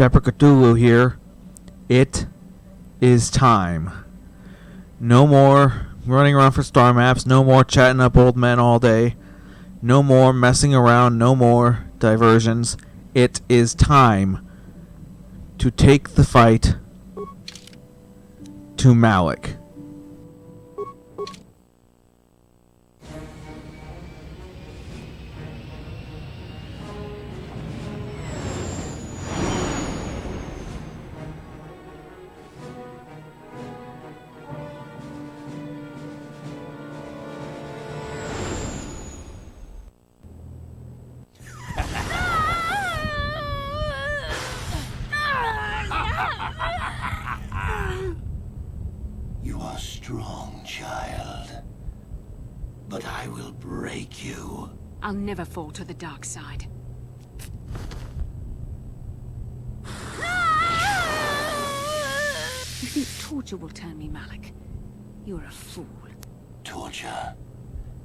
Deprecatulu here. It is time. No more running around for star maps. No more chatting up old men all day. No more messing around. No more diversions. It is time to take the fight to Malak. You are strong, child. But I will break you. I'll never fall to the dark side. You think torture will turn me, Malak? You're a fool. Torture?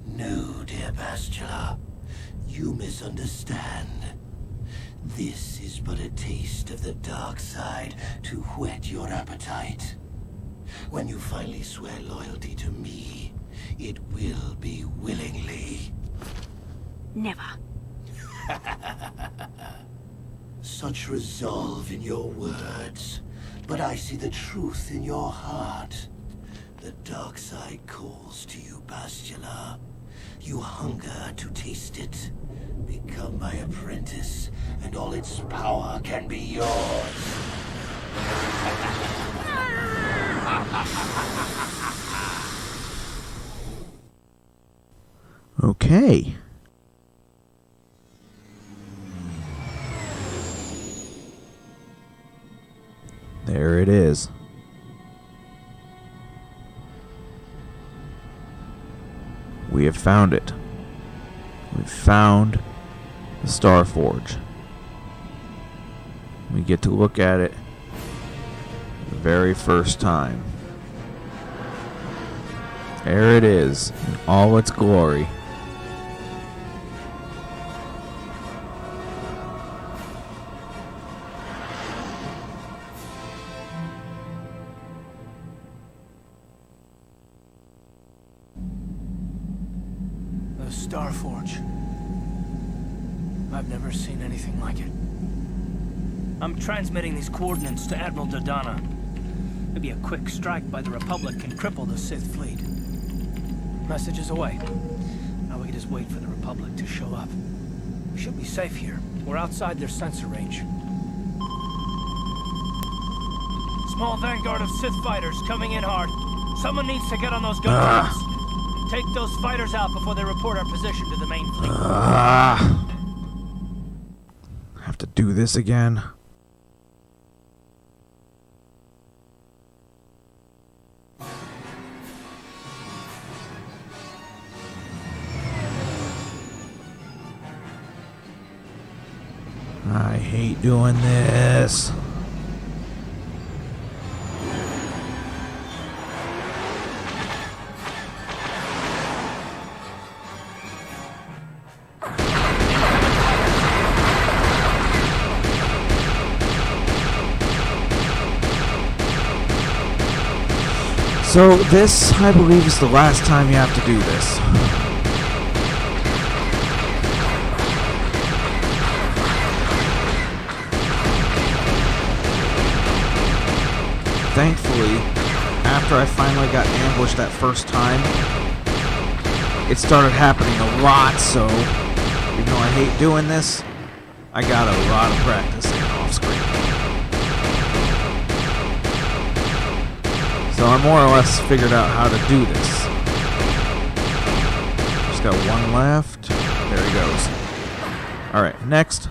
No, dear Bastila. You misunderstand. This is but a taste of the dark side to whet your appetite. When you finally swear loyalty to me, it will be willingly. Never. Such resolve in your words, but I see the truth in your heart. The dark side calls to you, Bastila. You hunger to taste it. Become my apprentice, and all its power can be yours. Okay. There it is. We have found it. We've found the Star Forge. We get to look at it the very first time. There it is, in all its glory. The Star Forge. I've never seen anything like it. I'm transmitting these coordinates to Admiral Dodonna. Maybe a quick strike by the Republic can cripple the Sith fleet. Message is away. Now we can just wait for the Republic to show up. We should be safe here. We're outside their sensor range. Small vanguard of Sith fighters coming in hard. Someone needs to get on those gun turrets. Take those fighters out before they report our position to the main fleet. Have to do this again. I hate doing this. So this, I believe, is the last time you have to do this. Thankfully, after I finally got ambushed that first time, it started happening a lot, so even though I hate doing this, I got a lot of practice in off screen. So I more or less figured out how to do this. Just got one left. There he goes. Alright, next.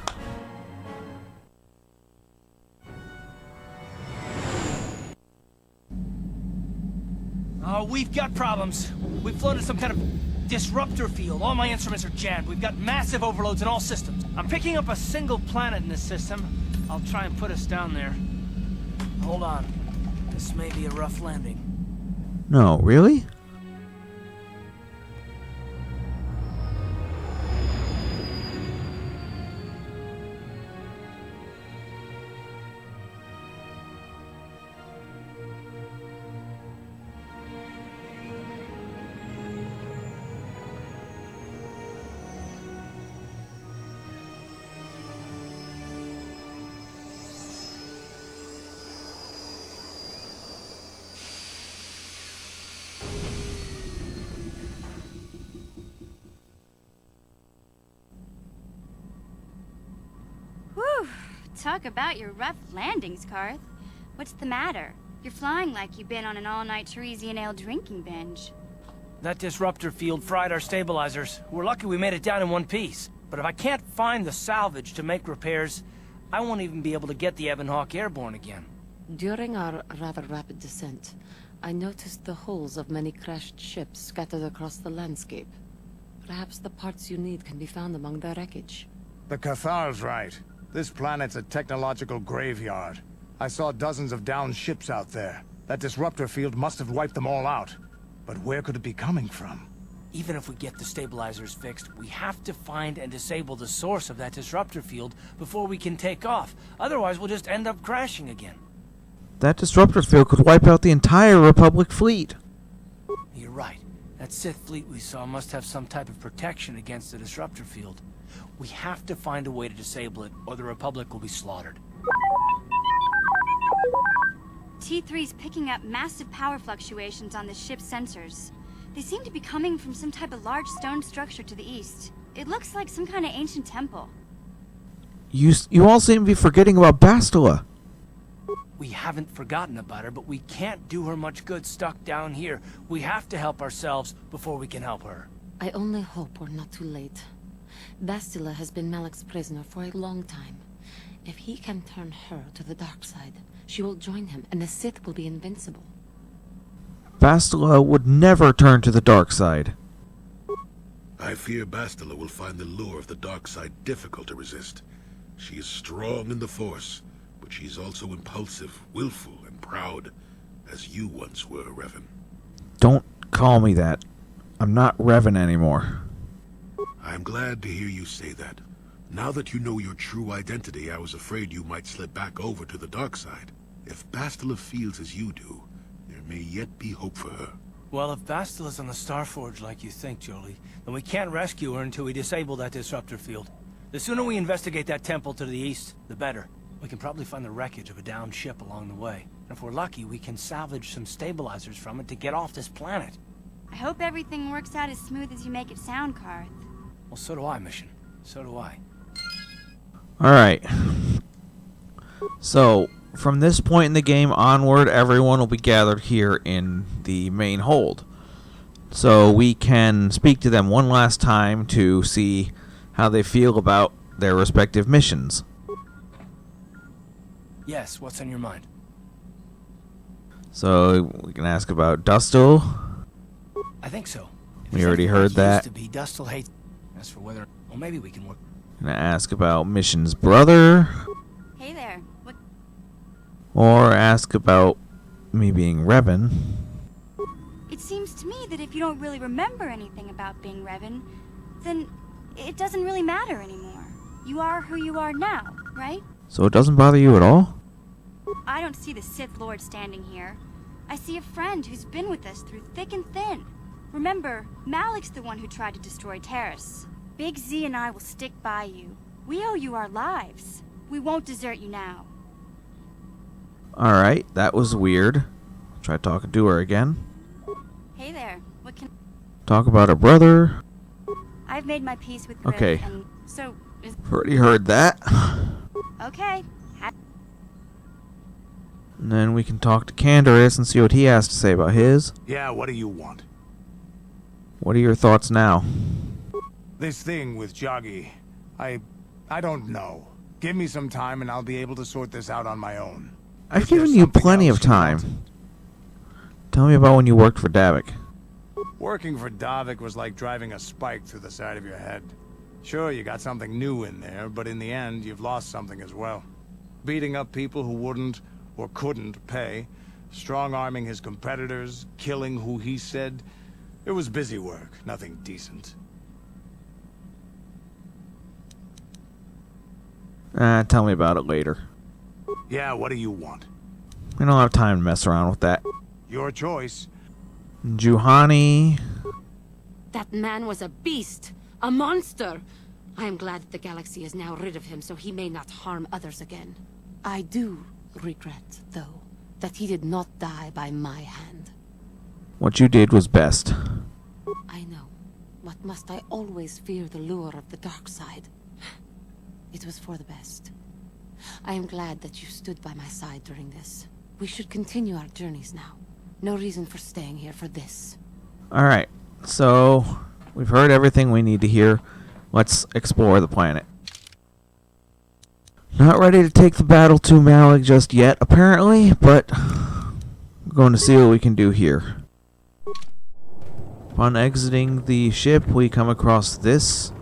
Oh, we've got problems. We've floated some kind of disruptor field. All my instruments are jammed. We've got massive overloads in all systems. I'm picking up a single planet in this system. I'll try and put us down there. Hold on. This may be a rough landing. No, really? Talk about your rough landings, Karth. What's the matter? You're flying like you've been on an all-night Teresian ale drinking binge. That disruptor field fried our stabilizers. We're lucky we made it down in one piece. But if I can't find the salvage to make repairs, I won't even be able to get the Ebonhawk airborne again. During our rather rapid descent, I noticed the hulls of many crashed ships scattered across the landscape. Perhaps the parts you need can be found among the wreckage. The Cathar's right. This planet's a technological graveyard. I saw dozens of downed ships out there. That disruptor field must have wiped them all out. But where could it be coming from? Even if we get the stabilizers fixed, we have to find and disable the source of that disruptor field before we can take off. Otherwise, we'll just end up crashing again. That disruptor field could wipe out the entire Republic fleet. You're right. That Sith fleet we saw must have some type of protection against the disruptor field. We have to find a way to disable it, or the Republic will be slaughtered. T3's picking up massive power fluctuations on the ship's sensors. They seem to be coming from some type of large stone structure to the east. It looks like some kind of ancient temple. You all seem to be forgetting about Bastila. We haven't forgotten about her, but we can't do her much good stuck down here. We have to help ourselves before we can help her. I only hope we're not too late. Bastila has been Malak's prisoner for a long time. If he can turn her to the dark side, she will join him, and the Sith will be invincible. Bastila would never turn to the dark side. I fear Bastila will find the lure of the dark side difficult to resist. She is strong in the Force, but she's also impulsive, willful, and proud, as you once were, Revan. Don't call me that. I'm not Revan anymore. I'm glad to hear you say that. Now that you know your true identity, I was afraid you might slip back over to the dark side. If Bastila feels as you do, there may yet be hope for her. Well, if Bastila's on the Starforge like you think, Jolie, then we can't rescue her until we disable that disruptor field. The sooner we investigate that temple to the east, the better. We can probably find the wreckage of a downed ship along the way. And if we're lucky, we can salvage some stabilizers from it to get off this planet. I hope everything works out as smooth as you make it sound, Karth. Well, so do I, Mission. So do I. Alright. So, from this point in the game onward, everyone will be gathered here in the main hold. So we can speak to them one last time to see how they feel about their respective missions. Yes, what's on your mind? So we can ask about Dustil. I think so. If We it's already anything heard like it that. used to be, Dustil hates. As for whether, well, maybe we can work. Gonna ask about Mission's brother. Hey there. What? Or ask about me being Revan. It seems to me that if you don't really remember anything about being Revan, then it doesn't really matter anymore. You are who you are now, right? So it doesn't bother you at all? I don't see the Sith Lord standing here. I see a friend who's been with us through thick and thin. Remember, Malak's the one who tried to destroy Terrace. Big Z and I will stick by you. We owe you our lives. We won't desert you now. Alright, that was weird. Try talking to her again. Hey there. What can... Talk about her brother. I've made my peace with Griff, Okay. and so... Already heard that. Okay. And then we can talk to Canderous and see what he has to say about his. Yeah, what do you want? What are your thoughts now? This thing with Joggy, I don't know. Give me some time and I'll be able to sort this out on my own. I've Is there given you something plenty else of you time. want? Tell me about when you worked for Davik. Working for Davik was like driving a spike through the side of your head. Sure, you got something new in there, but in the end, you've lost something as well. Beating up people who wouldn't or couldn't pay, strong-arming his competitors, killing who he said. It was busy work, nothing decent. Tell me about it later. Yeah, what do you want? I don't have time to mess around with that. Your choice. Juhani. That man was a beast, a monster. I am glad that the galaxy is now rid of him so he may not harm others again. I do regret, though, that he did not die by my hand. What you did was best. I know, but must I always fear the lure of the dark side? It was for the best. I am glad that you stood by my side during this. We should continue our journeys now. No reason for staying here for this. Alright, so we've heard everything we need to hear. Let's explore the planet. Not ready to take the battle to Malak just yet, apparently, but we're going to see what we can do here. Upon exiting the ship, we come across this.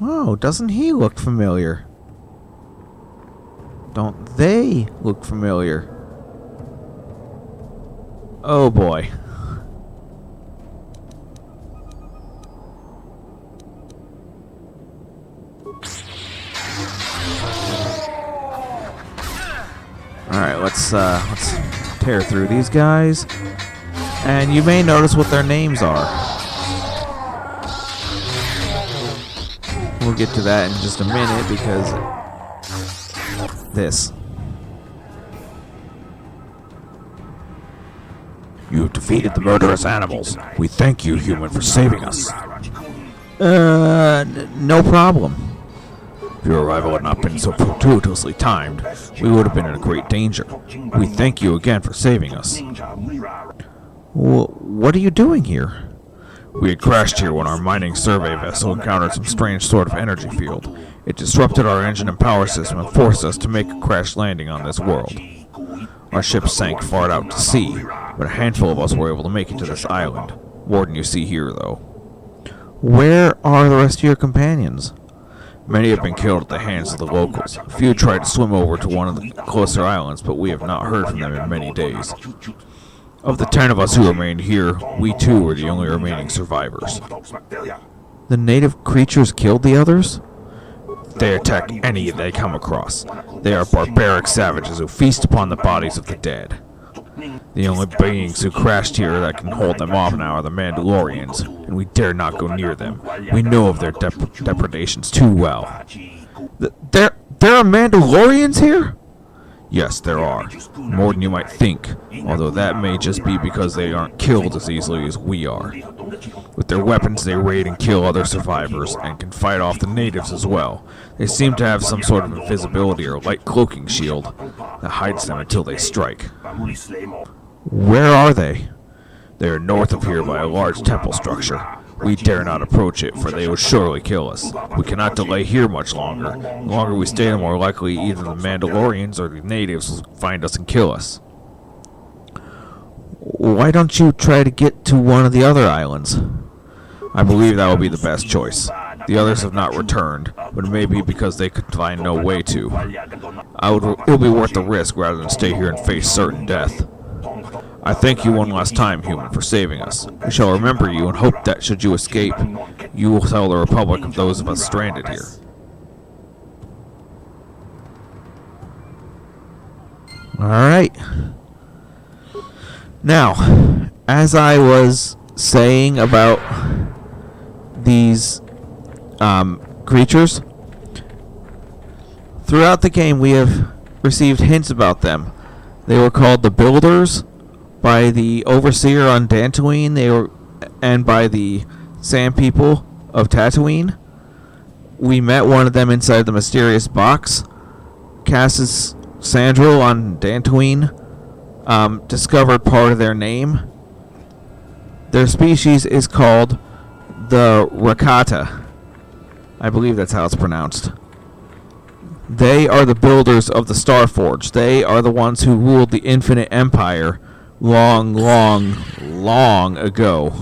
Oh, doesn't he look familiar? Don't they look familiar? Oh boy. Alright, let's tear through these guys. And you may notice what their names are. We'll get to that in just a minute because this. You have defeated the murderous animals. We thank you, human, for saving us. No problem. If your arrival had not been so fortuitously timed, we would have been in great danger. We thank you again for saving us. What are you doing here? We had crashed here when our mining survey vessel encountered some strange sort of energy field. It disrupted our engine and power system and forced us to make a crash landing on this world. Our ship sank far out to sea, but a handful of us were able to make it to this island. Warden you see here, though. Where are the rest of your companions? Many have been killed at the hands of the locals. A few tried to swim over to one of the closer islands, but we have not heard from them in many days. Of the 10 of us who remained here, we too are the only remaining survivors. The native creatures killed the others? They attack any they come across. They are barbaric savages who feast upon the bodies of the dead. The only beings who crashed here that can hold them off now are the Mandalorians, and we dare not go near them. We know of their depredations too well. There are Mandalorians here? Yes, there are. More than you might think, although that may just be because they aren't killed as easily as we are. With their weapons, they raid and kill other survivors, and can fight off the natives as well. They seem to have some sort of invisibility or light cloaking shield that hides them until they strike. Where are they? They are north of here by a large temple structure. We dare not approach it, for they will surely kill us. We cannot delay here much longer. The longer we stay, the more likely either the Mandalorians or the natives will find us and kill us. Why don't you try to get to one of the other islands? I believe that will be the best choice. The others have not returned, but it may be because they could find no way to. It will be worth the risk rather than stay here and face certain death. I thank you one last time, human, for saving us. We shall remember you and hope that, should you escape, you will tell the Republic of those of us stranded here. Alright. Now, as I was saying about these creatures, throughout the game we have received hints about them. They were called the Builders by the Overseer on Dantooine, and by the Sand People of Tatooine. We met one of them inside the mysterious box. Cassius Sandril on Dantooine discovered part of their name. Their species is called the Rakata. I believe that's how it's pronounced. They are the builders of the Starforge. They are the ones who ruled the Infinite Empire long, long, long ago.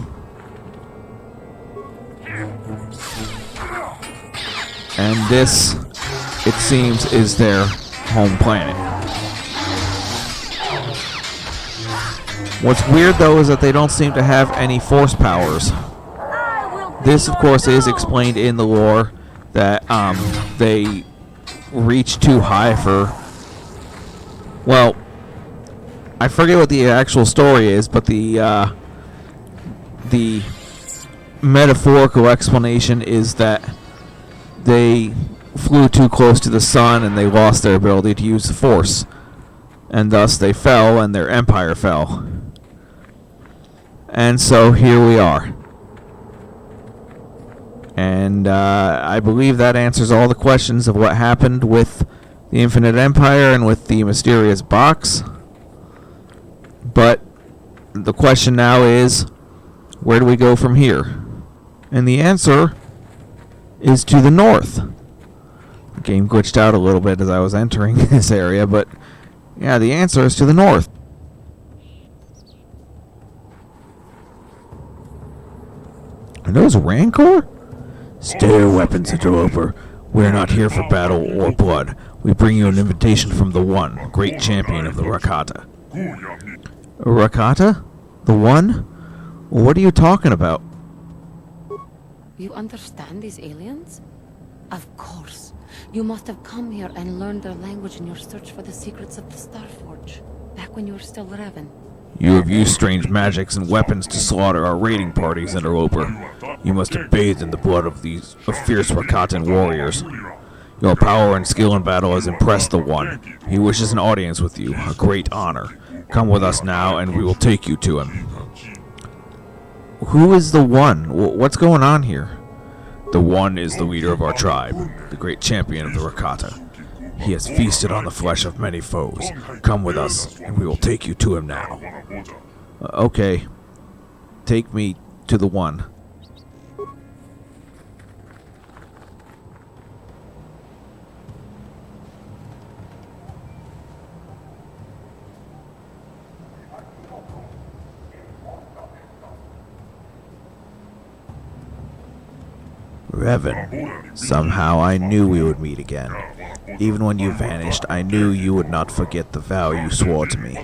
And this, it seems, is their home planet. What's weird, though, is that they don't seem to have any force powers. This, of course, is explained in the lore that they reach too high for... Well, I forget what the actual story is, but the metaphorical explanation is that they flew too close to the sun and they lost their ability to use the force, and thus they fell and their empire fell. And so here we are. And I believe that answers all the questions of what happened with the Infinite Empire and with the mysterious box. But the question now is, where do we go from here? And the answer is to the north. The game glitched out a little bit as I was entering this area, but yeah, the answer is to the north. Are those Rancor? Stay your weapons, interloper. We're not here for battle or blood. We bring you an invitation from the One, great champion of the Rakata. Rakata? The One? What are you talking about? You understand these aliens? Of course. You must have come here and learned their language in your search for the secrets of the Starforge, back when you were still Revan. You have used strange magics and weapons to slaughter our raiding parties, interloper. You must have bathed in the blood of fierce Rakatan warriors. Your power and skill in battle has impressed the One. He wishes an audience with you, a great honor. Come with us now, and we will take you to him. Who is the One? What's going on here? The One is the leader of our tribe, the great champion of the Rakata. He has feasted on the flesh of many foes. Come with us, and we will take you to him now. Okay. Take me to the One. Revan, somehow I knew we would meet again. Even when you vanished, I knew you would not forget the vow you swore to me.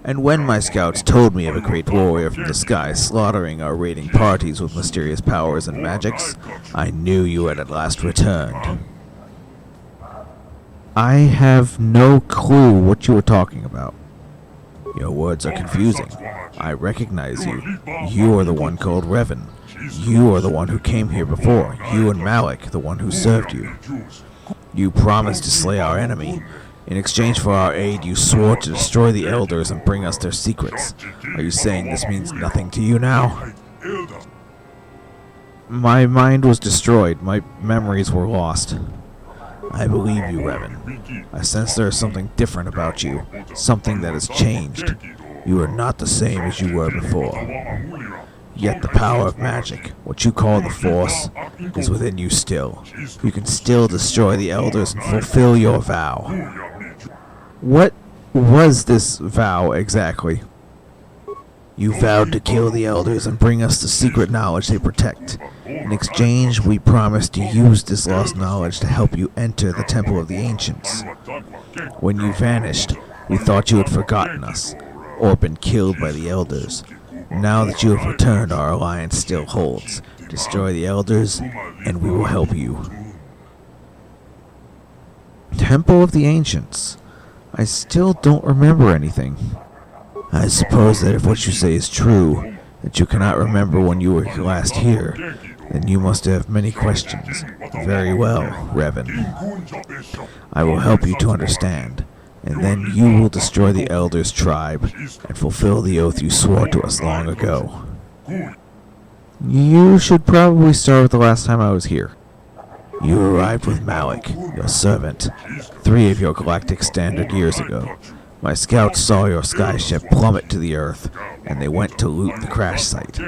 And when my scouts told me of a great warrior from the sky slaughtering our raiding parties with mysterious powers and magics, I knew you had at last returned. I have no clue what you were talking about. Your words are confusing. I recognize you. You are the one called Revan. You are the one who came here before. You and Malak, the one who served you. You promised to slay our enemy. In exchange for our aid, you swore to destroy the Elders and bring us their secrets. Are you saying this means nothing to you now? My mind was destroyed. My memories were lost. I believe you, Revan. I sense there is something different about you. Something that has changed. You are not the same as you were before. Yet the power of magic, what you call the Force, is within you still. You can still destroy the Elders and fulfill your vow. What was this vow exactly? You vowed to kill the Elders and bring us the secret knowledge they protect. In exchange, we promised to use this lost knowledge to help you enter the Temple of the Ancients. When you vanished, we thought you had forgotten us, or been killed by the Elders. Now that you have returned, our alliance still holds. Destroy the Elders, and we will help you. Temple of the Ancients. I still don't remember anything. I suppose that if what you say is true, that you cannot remember when you were last here, then you must have many questions. Very well, Revan. I will help you to understand. And then you will destroy the Elders' tribe and fulfill the oath you swore to us long ago. You should probably start with the last time I was here. You arrived with Malak, your servant, 3 of your galactic standard years ago. My scouts saw your skyship plummet to the Earth, and they went to loot the crash site.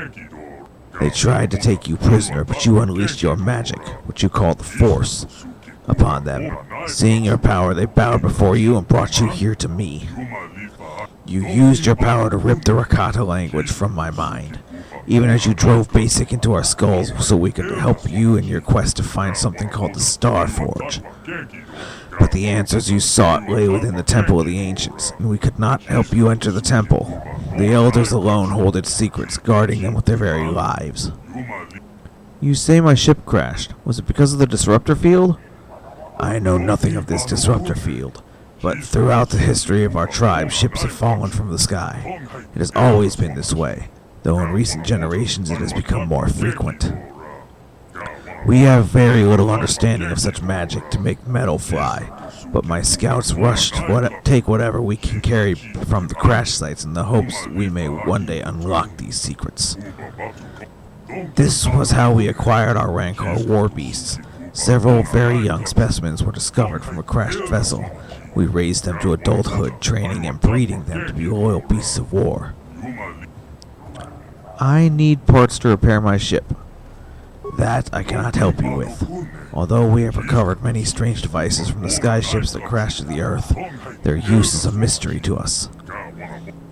They tried to take you prisoner, but you unleashed your magic, which you call the Force, upon them. Seeing your power, they bowed before you and brought you here to me. You used your power to rip the Rakata language from my mind, even as you drove Basic into our skulls so we could help you in your quest to find something called the Starforge. But the answers you sought lay within the Temple of the Ancients, and we could not help you enter the temple. The Elders alone hold its secrets, guarding them with their very lives. You say my ship crashed. Was it because of the disruptor field? I know nothing of this disruptor field, but throughout the history of our tribe, ships have fallen from the sky. It has always been this way, though in recent generations it has become more frequent. We have very little understanding of such magic to make metal fly, but my scouts rush to take whatever we can carry from the crash sites in the hopes we may one day unlock these secrets. This was how we acquired our Rancor war beasts. Several very young specimens were discovered from a crashed vessel. We raised them to adulthood, training and breeding them to be loyal beasts of war. I need parts to repair my ship. That I cannot help you with. Although we have recovered many strange devices from the sky ships that crashed to the Earth, their use is a mystery to us.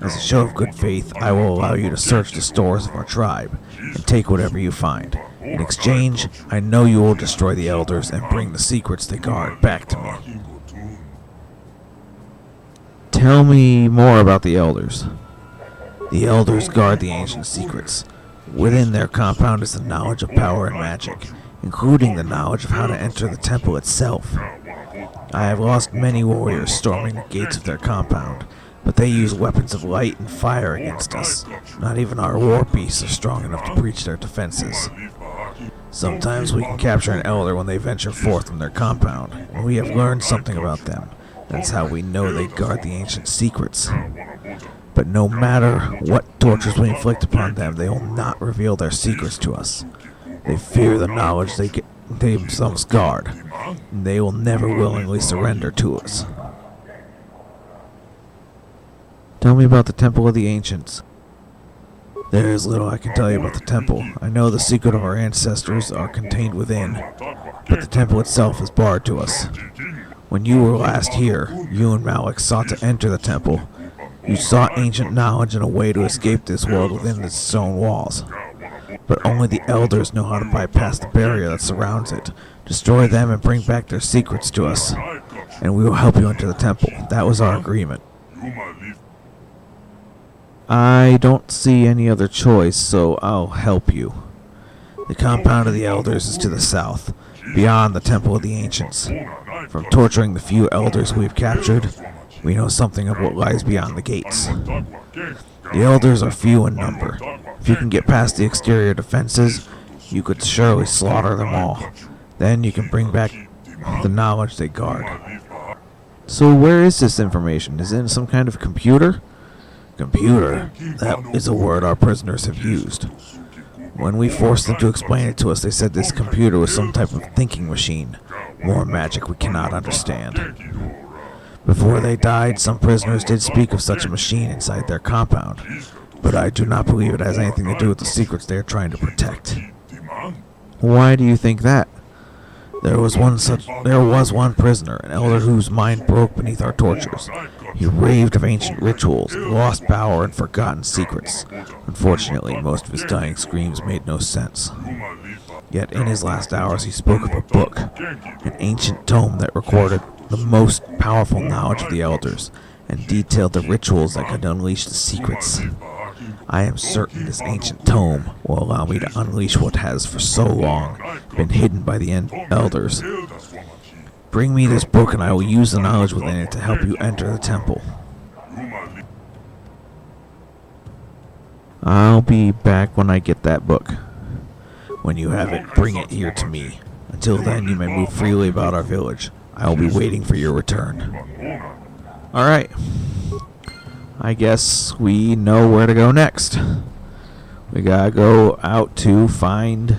As a show of good faith, I will allow you to search the stores of our tribe and take whatever you find. In exchange, I know you will destroy the Elders and bring the secrets they guard back to me. Tell me more about the Elders. The Elders guard the ancient secrets. Within their compound is the knowledge of power and magic, including the knowledge of how to enter the temple itself. I have lost many warriors storming the gates of their compound, but they use weapons of light and fire against us. Not even our war beasts are strong enough to breach their defenses. Sometimes we can capture an elder when they venture forth from their compound, and we have learned something about them. That's how we know they guard the ancient secrets. But no matter what tortures we inflict upon them, they will not reveal their secrets to us. They fear the knowledge they themselves guard, and they will never willingly surrender to us. Tell me about the Temple of the Ancients. There is little I can tell you about the temple. I know the secret of our ancestors are contained within, but the temple itself is barred to us. When you were last here, you and Malak sought to enter the temple. You sought ancient knowledge and a way to escape this world within its own walls. But only the Elders know how to bypass the barrier that surrounds it, destroy them and bring back their secrets to us. And we will help you enter the temple. That was our agreement. I don't see any other choice, so I'll help you. The compound of the Elders is to the south, beyond the Temple of the Ancients. From torturing the few Elders we've captured, we know something of what lies beyond the gates. The Elders are few in number. If you can get past the exterior defenses, you could surely slaughter them all. Then you can bring back the knowledge they guard. So where is this information? Is it in some kind of computer? Computer? That is a word our prisoners have used. When we forced them to explain it to us, they said this computer was some type of thinking machine. More magic we cannot understand. Before they died, some prisoners did speak of such a machine inside their compound, but I do not believe it has anything to do with the secrets they are trying to protect. Why do you think that? There was one prisoner, an elder whose mind broke beneath our tortures. He raved of ancient rituals, lost power, and forgotten secrets. Unfortunately, most of his dying screams made no sense. Yet in his last hours he spoke of a book, an ancient tome that recorded the most powerful knowledge of the Elders, and detailed the rituals that could unleash the secrets. I am certain this ancient tome will allow me to unleash what has for so long been hidden by the Elders. Bring me this book and I will use the knowledge within it to help you enter the temple. I'll be back when I get that book. When you have it, bring it here to me. Until then, you may move freely about our village. I will be waiting for your return. Alright. I guess we know where to go next. We gotta go out to find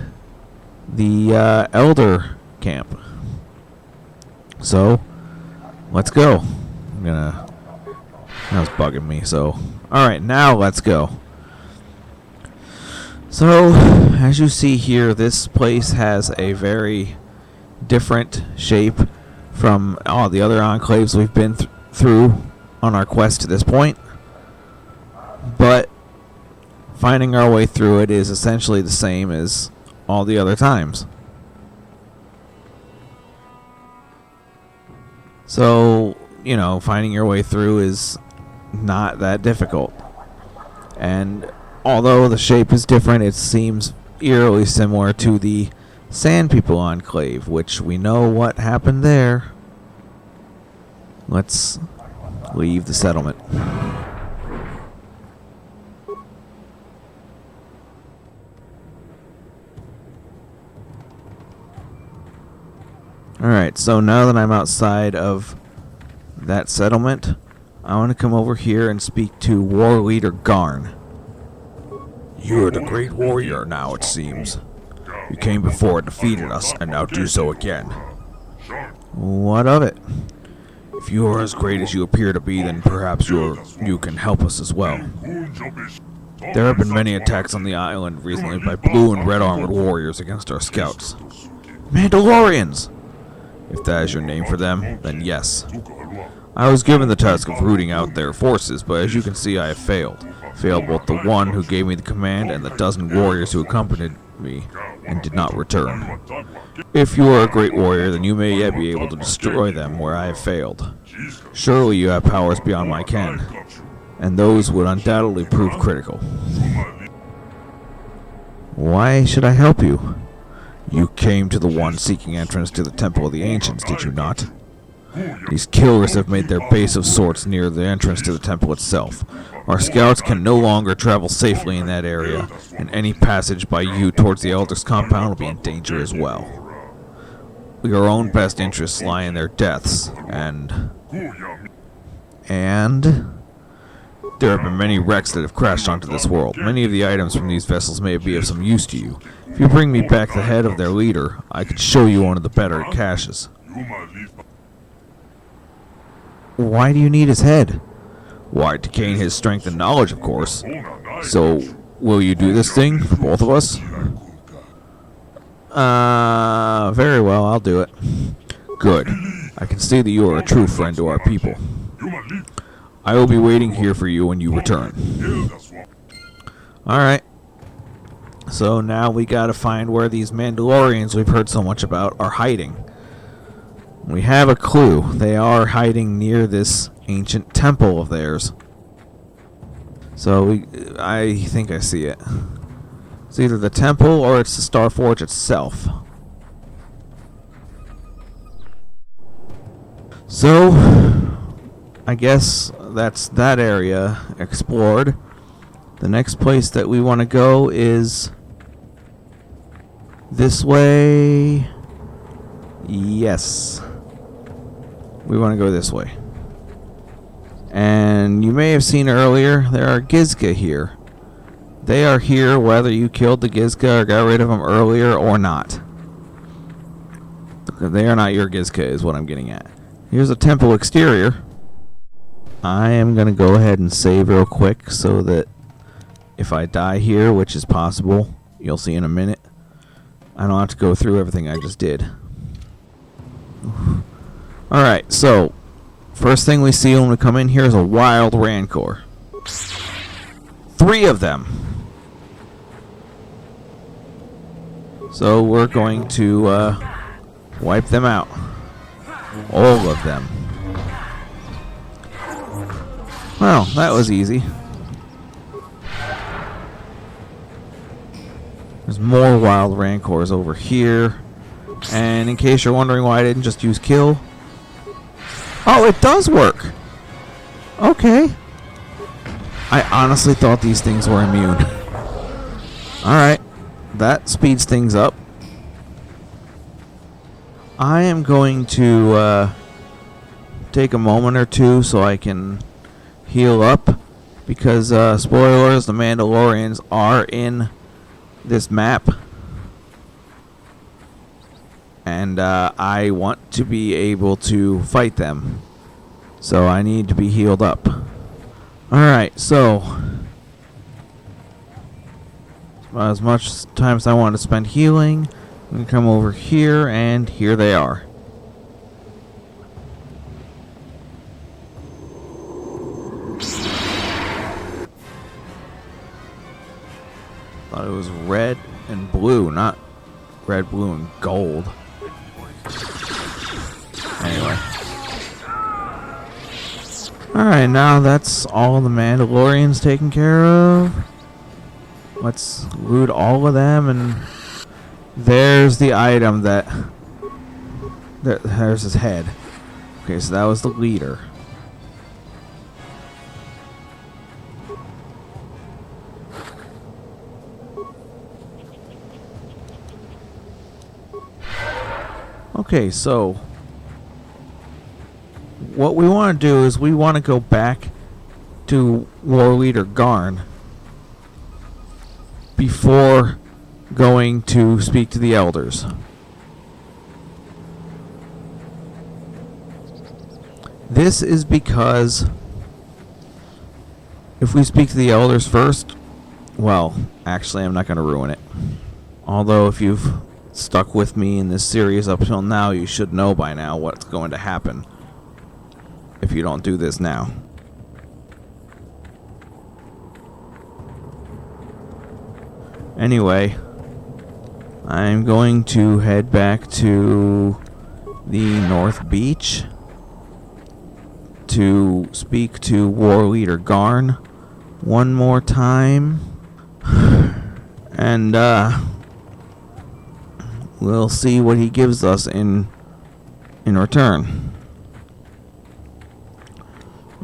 the Elder camp. So, let's go. That was bugging me, so. Alright, now let's go. So, as you see here, this place has a very different shape from all the other enclaves we've been through on our quest to this point. But finding our way through it is essentially the same as all the other times. So, you know, finding your way through is not that difficult. And although the shape is different, it seems eerily similar to the Sand People Enclave, which we know what happened there. Let's leave the settlement. Alright, so now that I'm outside of that settlement, I want to come over here and speak to War Leader Garn. You are the great warrior now, it seems. You came before and defeated us, and now do so again. What of it? If you are as great as you appear to be, then perhaps you can help us as well. There have been many attacks on the island recently by blue and red armored warriors against our scouts. Mandalorians! If that is your name for them, then yes. I was given the task of rooting out their forces, but as you can see I have failed. Failed both the one who gave me the command and the dozen warriors who accompanied me and did not return. If you are a great warrior, then you may yet be able to destroy them where I have failed. Surely you have powers beyond my ken, and those would undoubtedly prove critical. Why should I help you? You came to the one seeking entrance to the Temple of the Ancients, did you not? These killers have made their base of sorts near the entrance to the temple itself. Our scouts can no longer travel safely in that area, and any passage by you towards the Elder's compound will be in danger as well. Your own best interests lie in their deaths, and there have been many wrecks that have crashed onto this world. Many of the items from these vessels may be of some use to you. If you bring me back the head of their leader, I could show you one of the better caches. Why do you need his head? Why, to gain his strength and knowledge, of course. So, will you do this thing for both of us? Very well, I'll do it. Good. I can see that you are a true friend to our people. I will be waiting here for you when you return. Alright. So now we gotta find where these Mandalorians we've heard so much about are hiding. We have a clue. They are hiding near this ancient temple of theirs. So I think I see it. It's either the temple or it's the Starforge itself. So, I guess that's that area explored. The next place that we want to go is this way. Yes. We want to go this way. And you may have seen earlier, there are Gizka here. They are here whether you killed the Gizka or got rid of them earlier or not. They are not your Gizka is what I'm getting at. Here's a temple exterior. I am going to go ahead and save real quick so that if I die here, which is possible, you'll see in a minute, I don't have to go through everything I just did. Alright, so first thing we see when we come in here is a wild Rancor. 3 of them. So we're going to wipe them out. All of them. Well, that was easy. There's more wild Rancors over here. And in case you're wondering why I didn't just use kill. Oh, it does work! Okay. I honestly thought these things were immune. Alright. That speeds things up. I am going to take a moment or two so I can heal up. Because, spoilers, the Mandalorians are in this map. And I want to be able to fight them. So I need to be healed up. Alright, so as much time as I want to spend healing, I'm going to come over here, and here they are. Thought it was red and blue, not red, blue, and gold. Anyway. Alright, now that's all the Mandalorians taken care of. Let's loot all of them, and there's the item that... There's his head. Okay, so that was the leader. Okay, so what we want to do is we want to go back to War Leader Garn before going to speak to the elders. This is because if we speak to the elders first, well, actually I'm not going to ruin it. Although if you've stuck with me in this series up until now, you should know by now what's going to happen if you don't do this now. Anyway, I'm going to head back to the North Beach to speak to War Leader Garn one more time. And, we'll see what he gives us in return.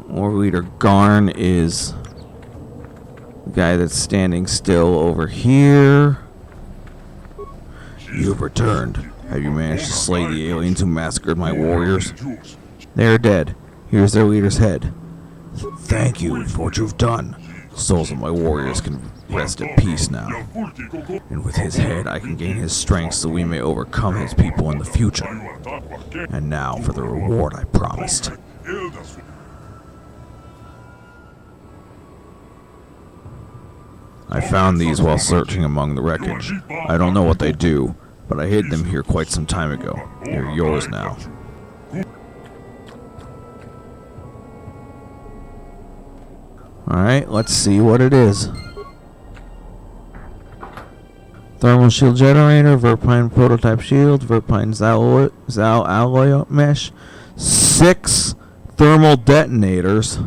War Leader Garn is the guy that's standing still over here. You've returned. Have you managed to slay the aliens who massacred my warriors? They are dead. Here's their leader's head. Thank you for what you've done. The souls of my warriors can rest at peace now. And with his head, I can gain his strength so we may overcome his people in the future. And now for the reward I promised. I found these while searching among the wreckage. I don't know what they do, but I hid them here quite some time ago. They're yours now. Alright, let's see what it is. Thermal shield generator, Verpine prototype shield, Verpine Zal alloy mesh, 6 thermal detonators,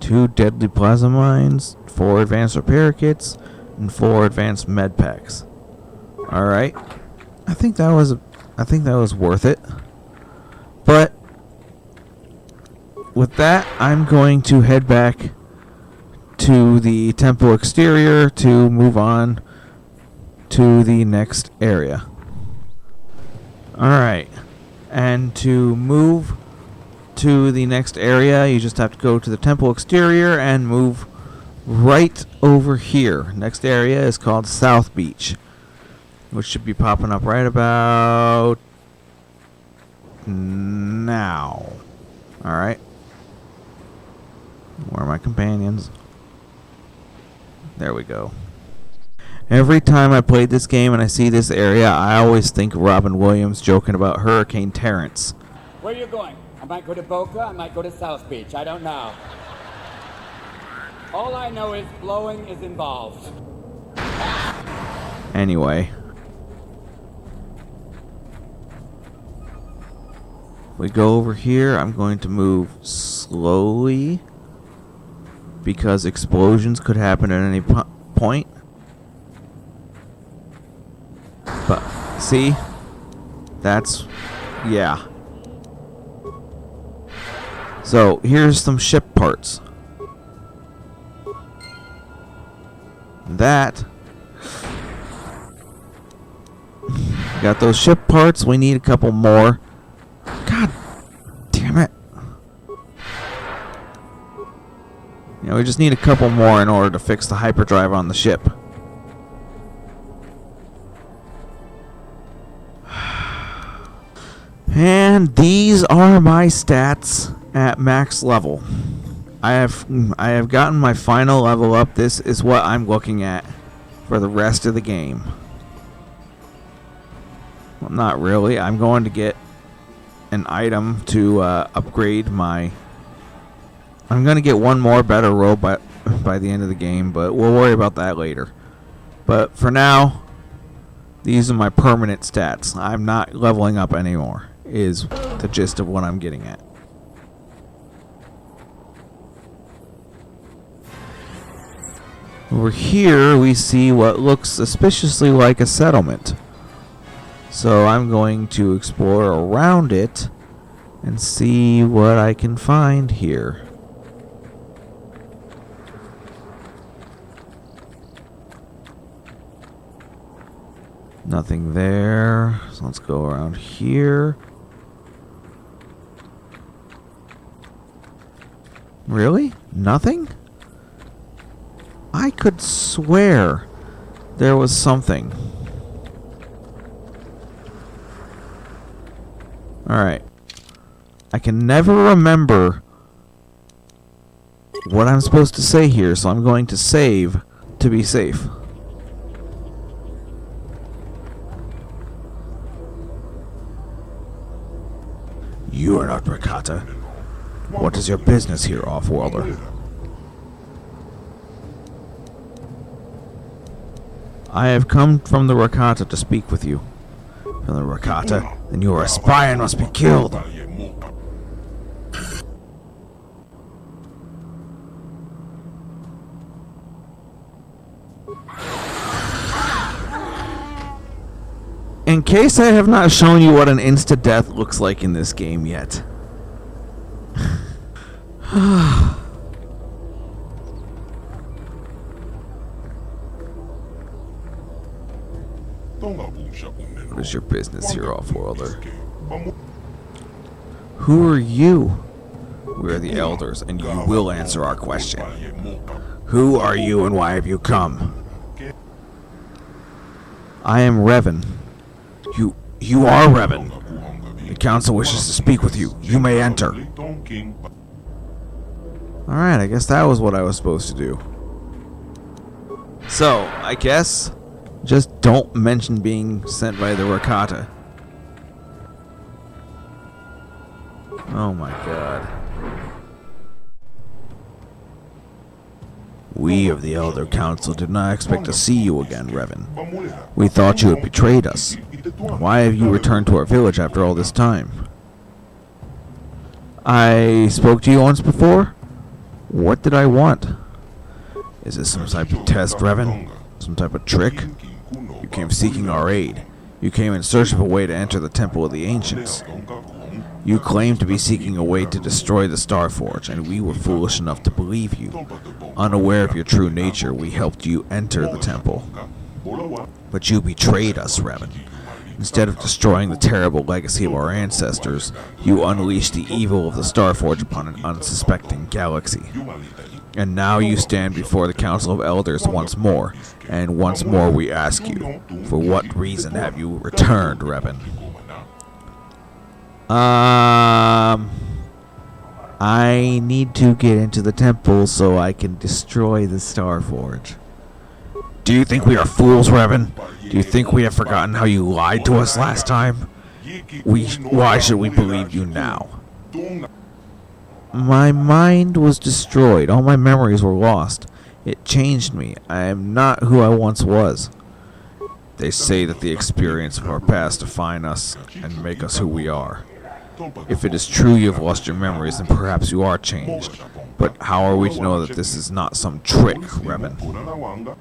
2 deadly plasma mines, 4 advanced repair kits, and 4 advanced med packs. Alright. I think that was worth it. But with that, I'm going to head back to the temple exterior to move on to the next area. Alright. And to move to the next area, you just have to go to the temple exterior and move right over here. Next area is called South Beach, which should be popping up right about now. Alright. Where are my companions? There we go. Every time I played this game and I see this area, I always think of Robin Williams joking about Hurricane Terrence. Where are you going? I might go to Boca, I might go to South Beach, I don't know. All I know is blowing is involved. Anyway. We go over here. I'm going to move slowly because explosions could happen at any point. But see, that's yeah. So here's some ship parts. That got those ship parts. We need a couple more. God damn it. Yeah, we just need a couple more in order to fix the hyperdrive on the ship. And these are my stats at max level. I have gotten my final level up. This is what I'm looking at for the rest of the game. Well, not really. I'm going to get an item to upgrade my... I'm going to get one more better robe by the end of the game, but we'll worry about that later. But for now, these are my permanent stats. I'm not leveling up anymore, is the gist of what I'm getting at. Over here, we see what looks suspiciously like a settlement. So I'm going to explore around it and see what I can find here. Nothing there. So let's go around here. Really? Nothing? I could swear There was something. Alright. I can never remember what I'm supposed to say here, so I'm going to save to be safe. You are not Rakata. What is your business here, off-worlder? I have come from the Rakata to speak with you. From the Rakata? Then you are a spy and must be killed. In case I have not shown you what an insta-death looks like in this game yet. What is your business here, off-worlder? Who are you? We are the elders, and you will answer our question. Who are you and why have you come? I am Revan. You are Revan. The council wishes to speak with you. You may enter. Alright, I guess that was what I was supposed to do. So, I guess just don't mention being sent by the Rakata. Oh my god. We of the Elder Council did not expect to see you again, Revan. We thought you had betrayed us. Why have you returned to our village after all this time? I spoke to you once before? What did I want? Is this some type of test, Revan? Some type of trick? You came seeking our aid. You came in search of a way to enter the Temple of the Ancients. You claimed to be seeking a way to destroy the Starforge, and we were foolish enough to believe you. Unaware of your true nature, we helped you enter the temple. But you betrayed us, Revan. Instead of destroying the terrible legacy of our ancestors, you unleashed the evil of the Starforge upon an unsuspecting galaxy. And now you stand before the Council of Elders once more, and once more we ask you, for what reason have you returned, Revan? I need to get into the temple so I can destroy the Starforge. Do you think we are fools, Revan? Do you think we have forgotten how you lied to us last time? Why should we believe you now? My mind was destroyed. All my memories were lost. It changed me. I am not who I once was. They say that the experience of our past define us and make us who we are. If it is true you have lost your memories, then perhaps you are changed. But how are we to know that this is not some trick, Revan?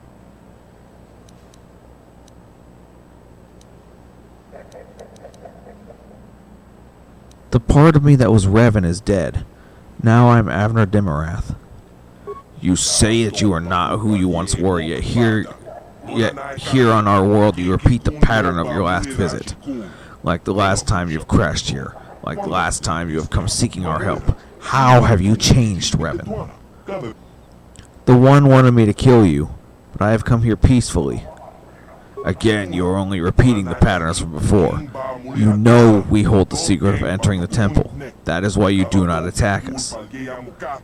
The part of me that was Revan is dead. Now I'm Avner Dimarath. You say that you are not who you once were, yet here on our world you repeat the pattern of your last visit. Like the last time you've crashed here. Like the last time you have come seeking our help. How have you changed, Revan? The One wanted me to kill you, but I have come here peacefully. Again, you are only repeating the patterns from before. You know we hold the secret of entering the temple. That is why you do not attack us.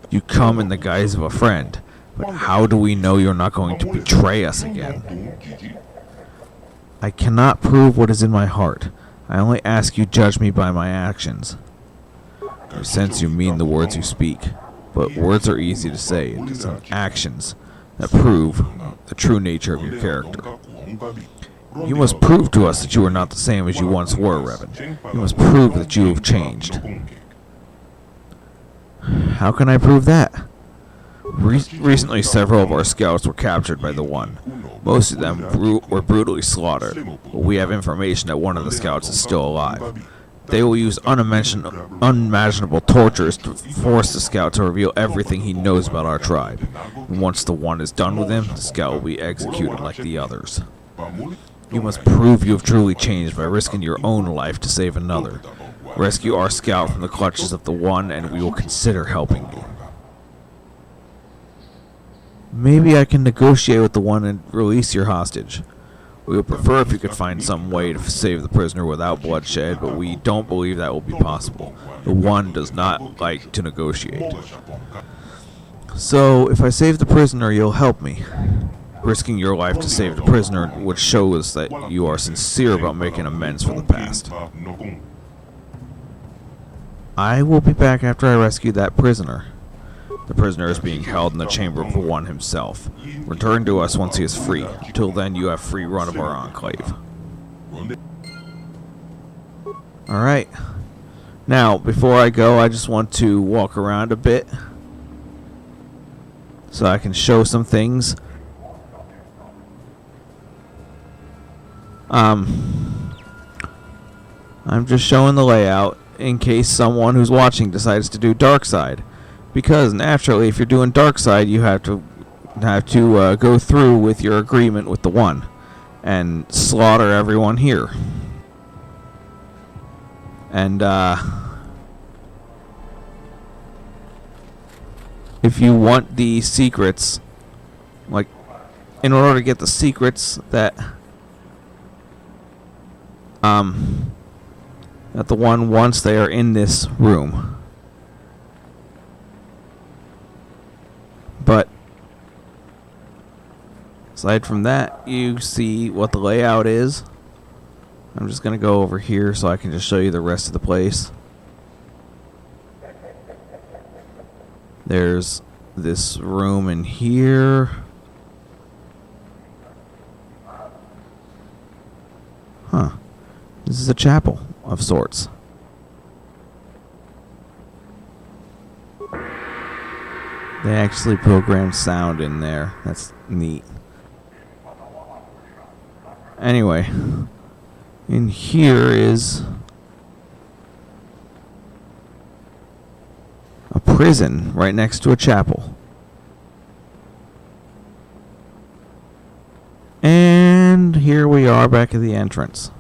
You come in the guise of a friend, but how do we know you're not going to betray us again? I cannot prove what is in my heart. I only ask you judge me by my actions. I sense you mean the words you speak, but words are easy to say. It is actions that prove the true nature of your character. You must prove to us that you are not the same as you once were, Revan. You must prove that you have changed. How can I prove that? Recently, several of our scouts were captured by the One. Most of them were brutally slaughtered, but we have information that one of the scouts is still alive. They will use unimaginable tortures to force the scout to reveal everything he knows about our tribe. And once the One is done with him, the scout will be executed like the others. You must prove you have truly changed by risking your own life to save another. Rescue our scout from the clutches of the One, and we will consider helping you. Maybe I can negotiate with the one and release your hostage. We would prefer if you could find some way to save the prisoner without bloodshed, but we don't believe that will be possible. The one does not like to negotiate. So, if I save the prisoner, you'll help me. Risking your life to save the prisoner would show us that you are sincere about making amends for the past. I will be back after I rescue that prisoner. The prisoner is being held in the chamber of the One himself. Return to us once he is free. Till then, you have free run of our enclave. Alright. Now, before I go, I just want to walk around a bit so I can show some things. I'm just showing the layout in case someone who's watching decides to do dark side. Because naturally, if you're doing dark side, you have to go through with your agreement with the One and slaughter everyone here. And if you want the secrets, like in order to get the secrets that that the One wants, they are in this room. But aside from that, you see what the layout is. I'm just going to go over here so I can just show you the rest of the place. There's this room in here. Huh. This is a chapel of sorts. They actually programmed sound in there. That's neat. Anyway, in here is a prison right next to a chapel. And here we are back at the entrance.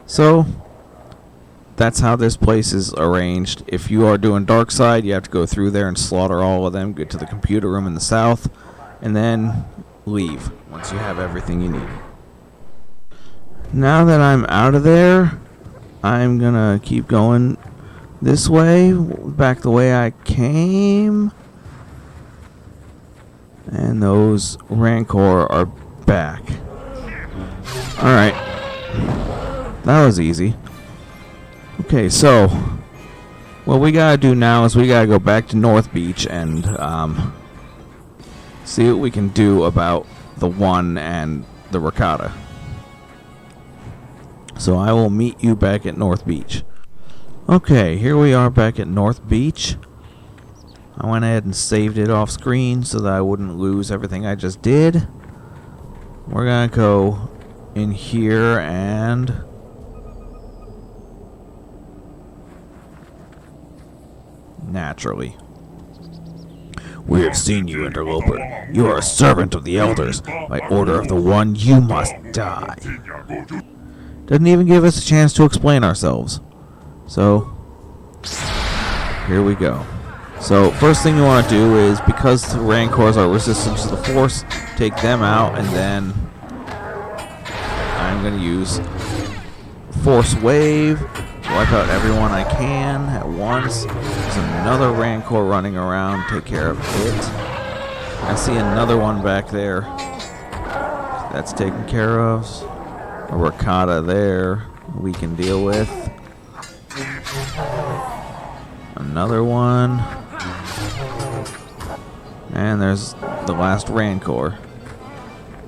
So, that's how this place is arranged. If you are doing dark side, you have to go through there and slaughter all of them, get to the computer room in the south, and then leave once you have everything you need. Now that I'm out of there, I'm gonna keep going this way, back the way I came. And those Rancor are back. Alright. That was easy. Okay, so what we gotta do now is we gotta go back to North Beach and see what we can do about the One and the Ricotta. So I will meet you back at North Beach. Okay, here we are back at North Beach. I went ahead and saved it off screen so that I wouldn't lose everything I just did. We're gonna go in here and naturally. We have seen you, interloper. You are a servant of the elders. By order of the One, you must die. Doesn't even give us a chance to explain ourselves. So, here we go. So, first thing you want to do is, because the Rancors are resistant to the Force, take them out, and then I'm going to use Force Wave, wipe out everyone I can at once. There's another Rancor running around, take care of it. I see another one back there. That's taken care of. A Ricotta there we can deal with. Another one. And there's the last Rancor.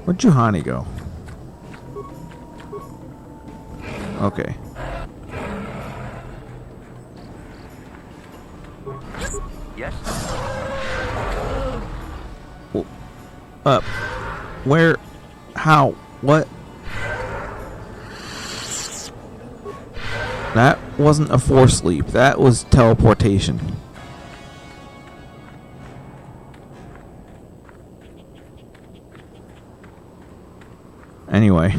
Where'd Juhani go? Okay. Yes? Up. Where? How? What? That wasn't a force leap. That was teleportation. Anyway.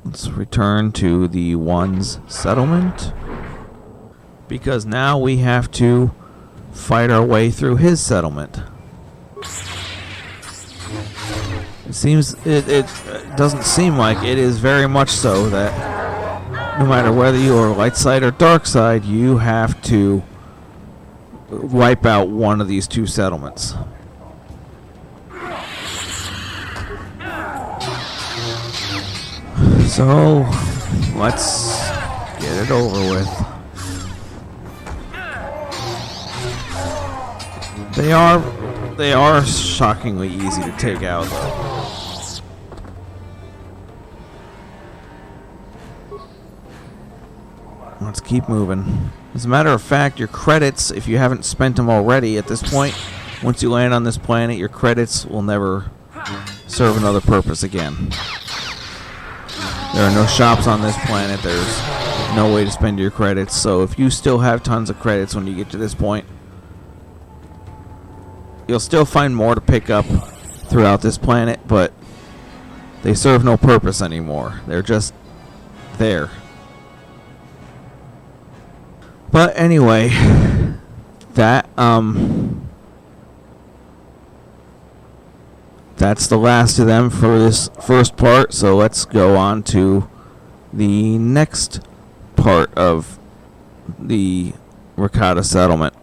Let's return to the One's settlement. Because now we have to fight our way through his settlement. It doesn't seem like it is very much so that no matter whether you are light side or dark side, you have to wipe out one of these two settlements. So let's get it over with. They are shockingly easy to take out, though. Let's keep moving. As a matter of fact, your credits, if you haven't spent them already at this point, once you land on this planet, your credits will never serve another purpose again. There are no shops on this planet. There's no way to spend your credits. So if you still have tons of credits when you get to this point, you'll still find more to pick up throughout this planet, but they serve no purpose anymore. They're just there. But anyway, that's the last of them for this first part, so let's go on to the next part of the Rakata settlement.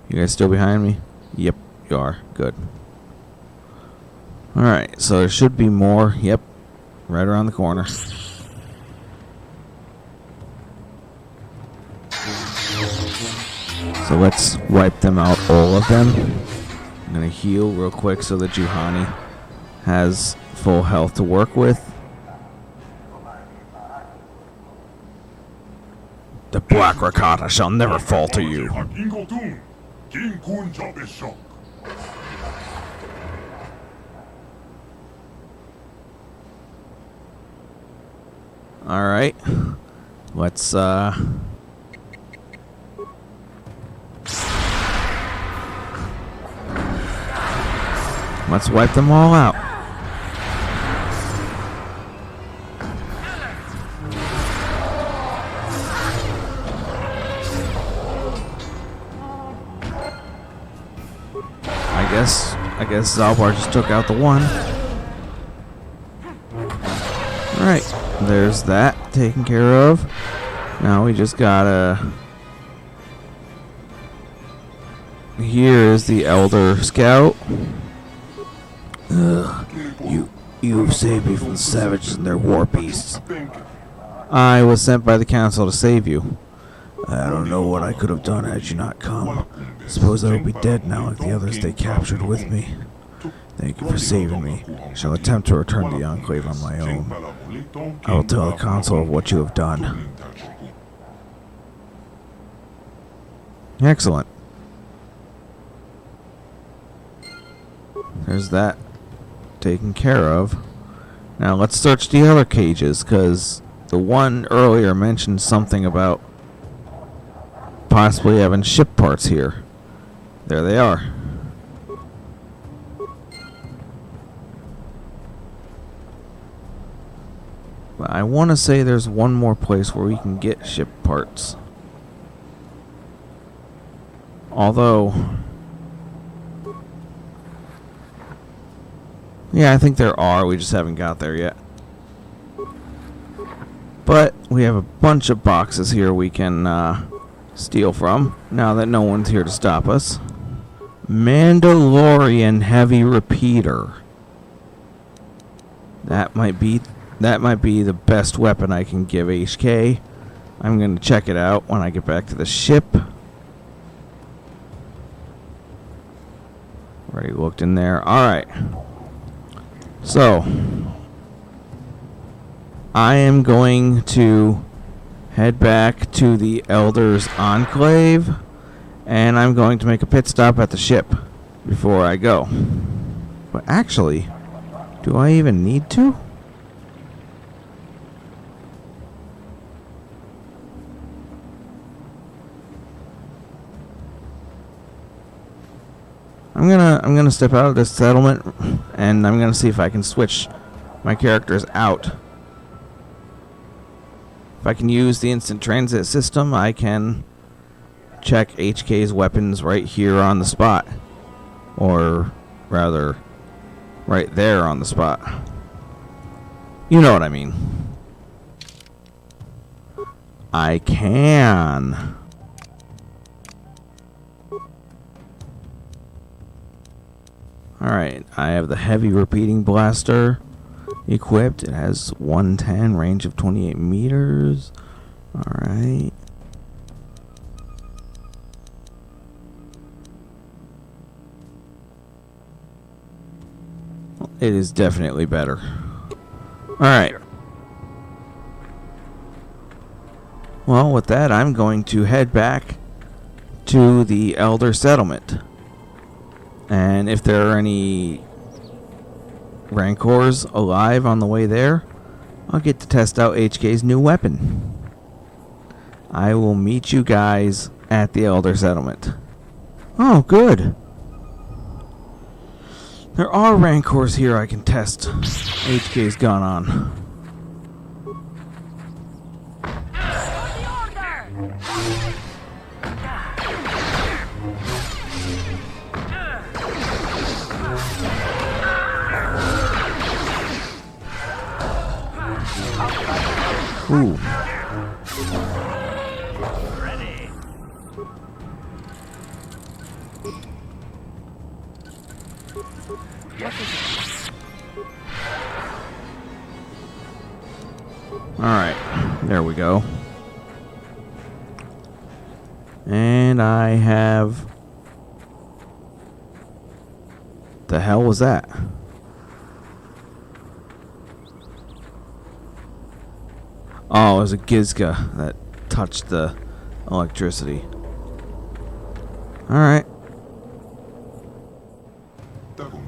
You guys still behind me? Yep, you are. Good. Alright, so there should be more. Yep, right around the corner. So let's wipe them out, all of them. I'm going to heal real quick so that Juhani has full health to work with. The Black Rakata shall never fall to you. Alright. Let's wipe them all out. I guess Zalbar just took out the one. Alright, there's that taken care of. Now we just gotta... Here is the Elder Scout. You've saved me from the savages and their war beasts. I was sent by the council to save you. I don't know what I could have done had you not come. Suppose I will be dead now like the others they captured with me. Thank you for saving me. I shall attempt to return to the Enclave on my own. I will tell the council of what you have done. Excellent. There's that taken care of. Now let's search the other cages, because the one earlier mentioned something about possibly having ship parts here. There they are. But I want to say there's one more place where we can get ship parts. Although... yeah, I think there are. We just haven't got there yet. But we have a bunch of boxes here we can steal from, now that no one's here to stop us. Mandalorian Heavy Repeater. That might be the best weapon I can give HK. I'm going to check it out when I get back to the ship. Already looked in there. Alright. So, I am going to head back to the Elder's Enclave, and I'm going to make a pit stop at the ship before I go. But actually, do I even need to? I'm gonna step out of this settlement, and I'm gonna see if I can switch my characters out If I can use the instant transit system, I can check HK's weapons right here on the spot. Or rather, right there on the spot. You know what I mean. I can. Alright, I have the heavy repeating blaster equipped. It has 110, range of 28 meters. Alright. It is definitely better. Alright. Well, with that, I'm going to head back to the Elder Settlement. And if there are any Rancors alive on the way there, I'll get to test out HK's new weapon. I will meet you guys at the Elder Settlement. Oh, good. There are Rancors here I can test HK's gun on. Ooh. Alright, there we go. And I have... The hell was that? Oh, it was a Gizka that touched the electricity. Alright.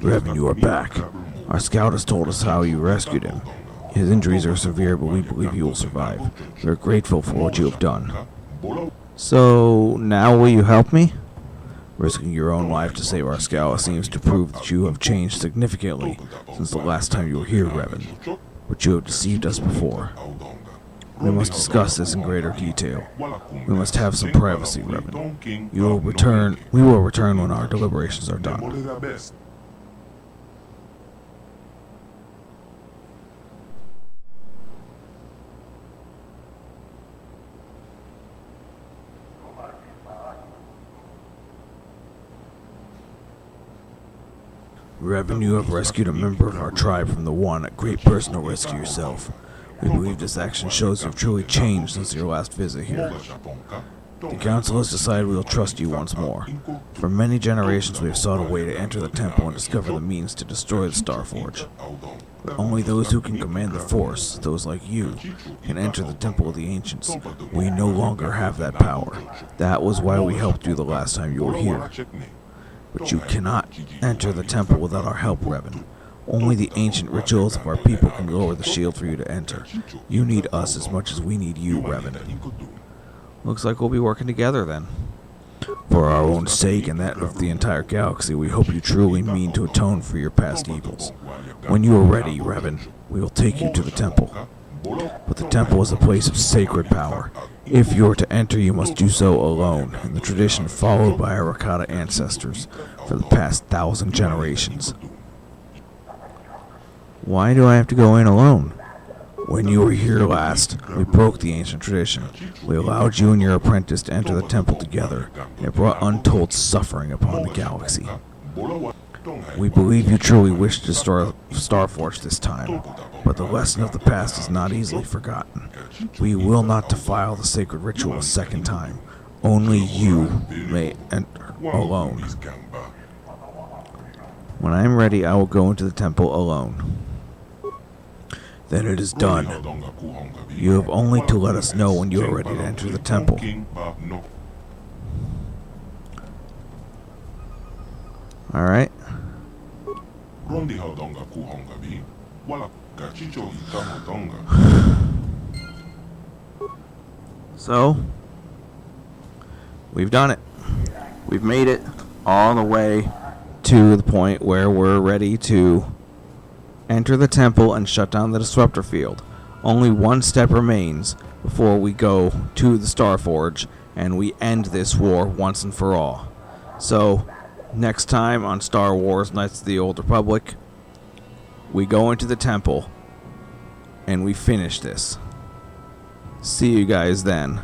Revan, you are back. Our scout has told us how you rescued him. His injuries are severe, but we believe he will survive. We are grateful for what you have done. So, now will you help me? Risking your own life to save our scout seems to prove that you have changed significantly since the last time you were here, Revan. But you have deceived us before. We must discuss this in greater detail. We must have some privacy, Revan. We will return when our deliberations are done. Revan, you have rescued a member of our tribe from the one at great personal risk to yourself. We believe this action shows you've truly changed since your last visit here. The Council has decided we will trust you once more. For many generations we have sought a way to enter the temple and discover the means to destroy the Starforge. But only those who can command the Force, those like you, can enter the Temple of the Ancients. We no longer have that power. That was why we helped you the last time you were here. But you cannot enter the temple without our help, Revan. Only the ancient rituals of our people can lower the shield for you to enter. You need us as much as we need you, Revan. Looks like we'll be working together then. For our own sake and that of the entire galaxy, we hope you truly mean to atone for your past evils. When you are ready, Revan, we will take you to the temple. But the temple is a place of sacred power. If you are to enter, you must do so alone, in the tradition followed by our Rakata ancestors for the past 1,000 generations. Why do I have to go in alone? When you were here last, we broke the ancient tradition. We allowed you and your apprentice to enter the temple together, and it brought untold suffering upon the galaxy. We believe you truly wish to destroy Starforge this time, but the lesson of the past is not easily forgotten. We will not defile the sacred ritual a second time. Only you may enter alone. When I am ready, I will go into the temple alone. Then it is done. You have only to let us know when you are ready to enter the temple. Alright. So, we've done it. We've made it all the way to the point where we're ready to enter the temple and shut down the disruptor field. Only one step remains, before we go to the Starforge and we end this war once and for all. So, next time on Star Wars Knights of the Old Republic, we go into the temple and we finish this. See you guys then.